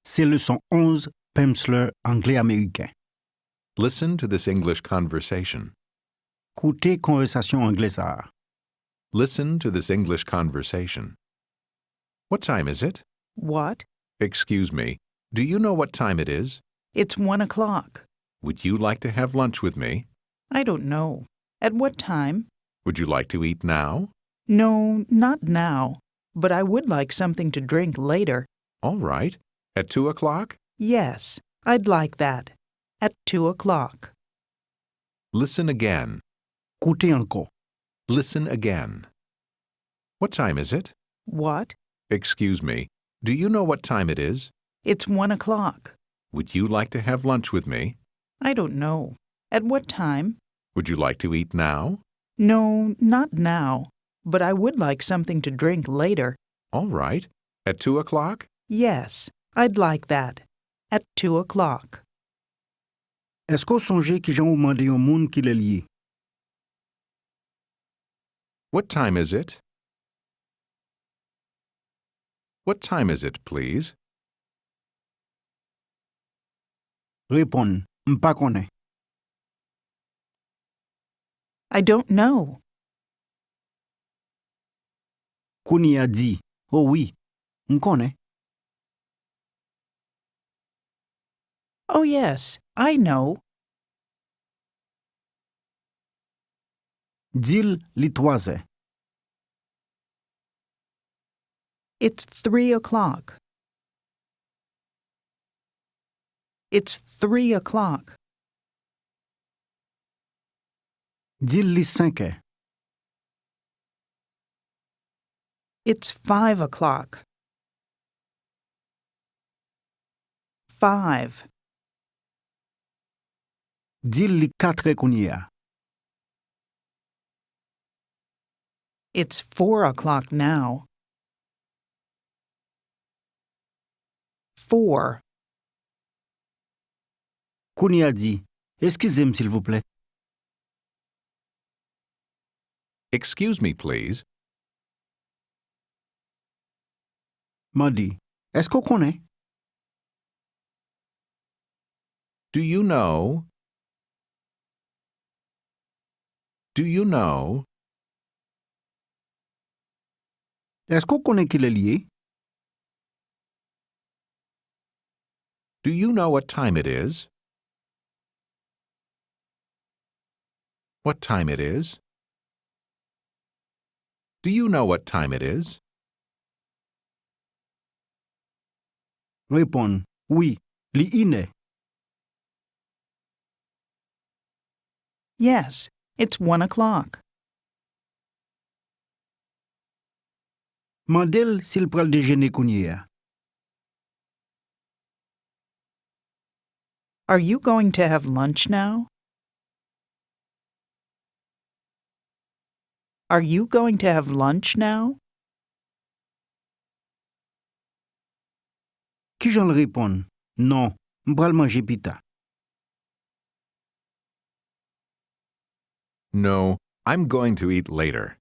C'est leçon 11, Pemsler anglais américain. Listen to this English conversation. Écoutez conversation anglaise. Listen to this English conversation. What time is it? What? Excuse me. Do you know what time it is? It's 1 o'clock. Would you like to have lunch with me? I don't know. At what time? Would you like to eat now? No, not now. But I would like something to drink later. All right. At 2 o'clock? Yes, I'd like that. At 2 o'clock. Listen again. Écoutez encore. Listen again. What time is it? What? Excuse me. Do you know what time it is? It's 1 o'clock. Would you like to have lunch with me? I don't know. At what time? Would you like to eat now? No, not now. But I would like something to drink later. All right. At 2 o'clock? Yes, I'd like that. At 2 o'clock. Est-ce qu'on songe que j'en demande un monde qui l'est lié? What time is it? What time is it, please? Répondre. M'pas connaît. I don't know. Kouni a dit. Oh oui. M'konnais. Oh, yes, I know. Dil li 3 heures. It's 3 o'clock. It's 3 o'clock. Dil li 5 heures. It's 5 o'clock. 5. Dil li 4 heures kouni a. It's 4 o'clock now. 4. Kouni a dit. Excusez-moi s'il vous plaît. Excuse me, please. M'a dit. Est-ce qu'on connaît? Do you know? Do you know? Est-ce qu'on connaît qui l'est lié? Do you know what time it is? What time it is? Do you know what time it is? Répondre. Oui. Li iné. Yes, it's 1 o'clock. Mandel s'il pral déjeuner kouni a. Are you going to have lunch now? Are you going to have lunch now? Qui j'en le répond? Non. M'pral manger pita. No, I'm going to eat later.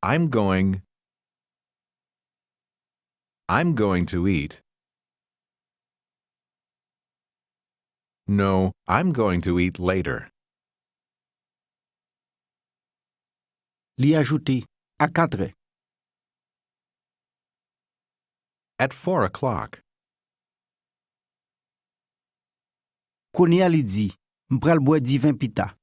I'm going to eat. No, I'm going to eat later. Li ajouté. À 4 heures. At 4 o'clock. Kouni a li dit. M'pral boire di vin pita.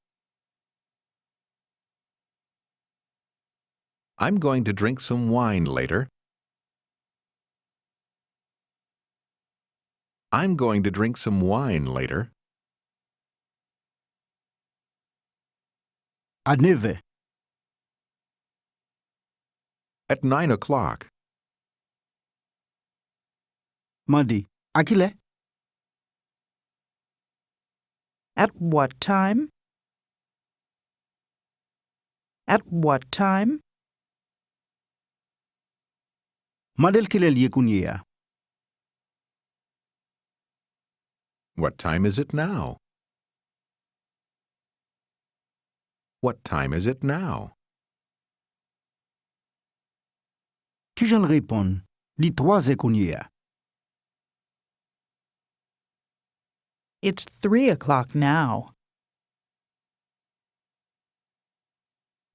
I'm going to drink some wine later. I'm going to drink some wine later. À 9 heures. At 9 o'clock. M'a dit. À qui l'est? At what time? At what time? Mandel qui l'est lié kouni a. What time is it now? What time is it now? Qui j'en répond? Li 3 kounye a. It's 3 o'clock now.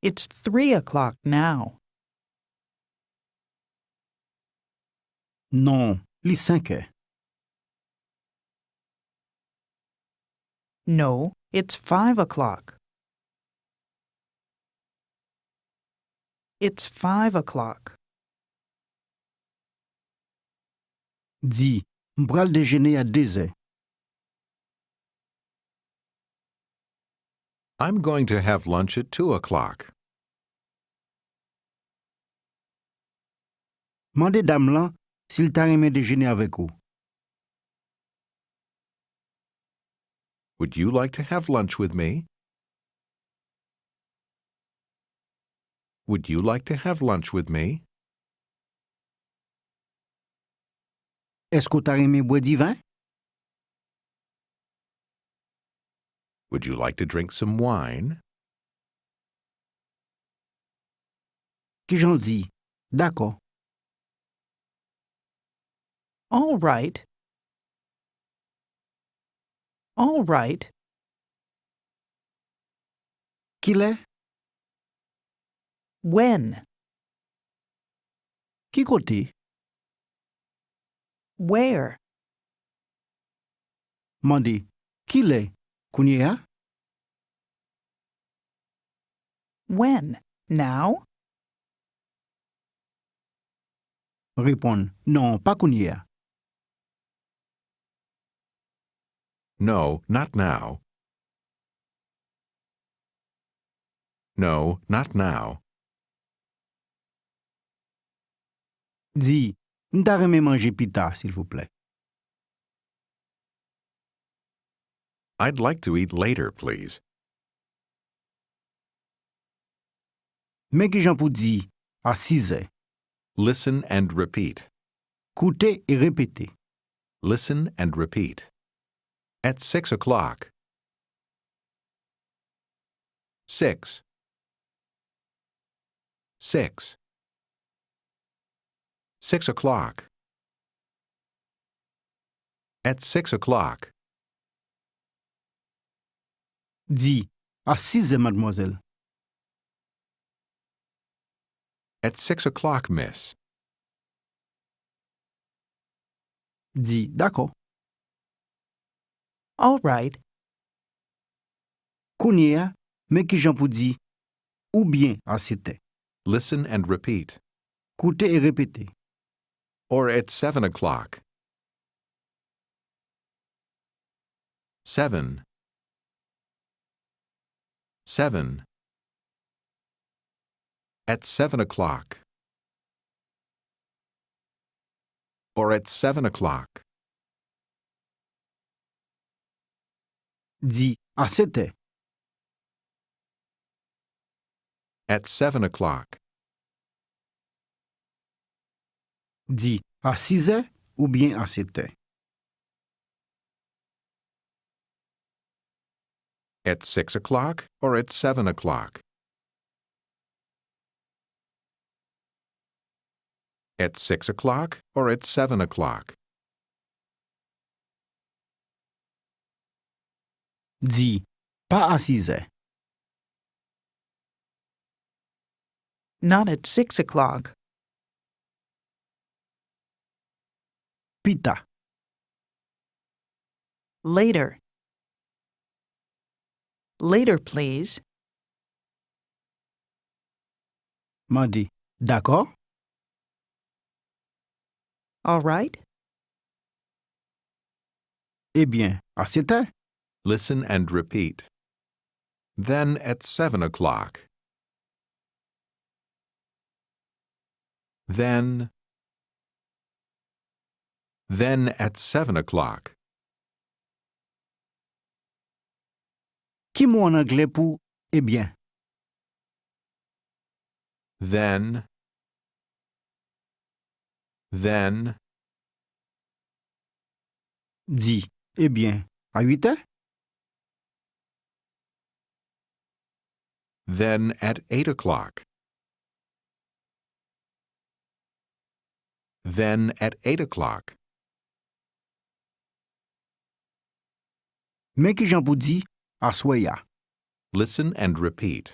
It's 3 o'clock now. Non, li 5 No, it's 5 o'clock. It's 5 o'clock. Di, m'pral déjeuner à 2 I'm going to have lunch at 2 o'clock. Mande dame lan s'il ta remè déjeuner avec ou. Would you like to have lunch with me? Would you like to have lunch with me? Est-ce que ta remè boire du vin? Would you like to drink some wine? Qui j'en dis? D'accord. All right. All right. Qui l'est? When? Qui côté? Where? Mande, qui l'est? Kounye a? When? Now? Répond, non, pas kounye a. No, not now. No, not now. Di, m'ta remè manger pita, s'il vous plaît. I'd like to eat later, please. Mais qui j'en pou di? À 6 Listen and repeat. Koute et répétez. Listen and repeat. At 6 o'clock. 6. 6. 6 o'clock. At 6 o'clock. Di, à 6 mademoiselle. At 6 o'clock, miss. Di, d'accord. All right. Kounye a, mais qui j'en pou di? Ou bien à 7 Listen and repeat. Koute et répétez. Or at 7 o'clock. 7. 7. At 7 o'clock. Or at 7 o'clock. Di, à 7 At 7 o'clock. Di, à 6 ou bien à 7 At 6 o'clock or at 7 o'clock. At 6 o'clock or at 7 o'clock. Di, pas à 6 Not at 6 o'clock. Pita. Later. Later, please. Mandi, d'accord? All right. Eh bien, à 7 Listen and repeat. Then at 7 o'clock. Then at 7 o'clock. Qui mot en anglais pour eh bien? Then Di, eh bien, à 8 then at 8 o'clock. Then at 8 o'clock. Men ki jan pou di, aswe ya. Listen and repeat.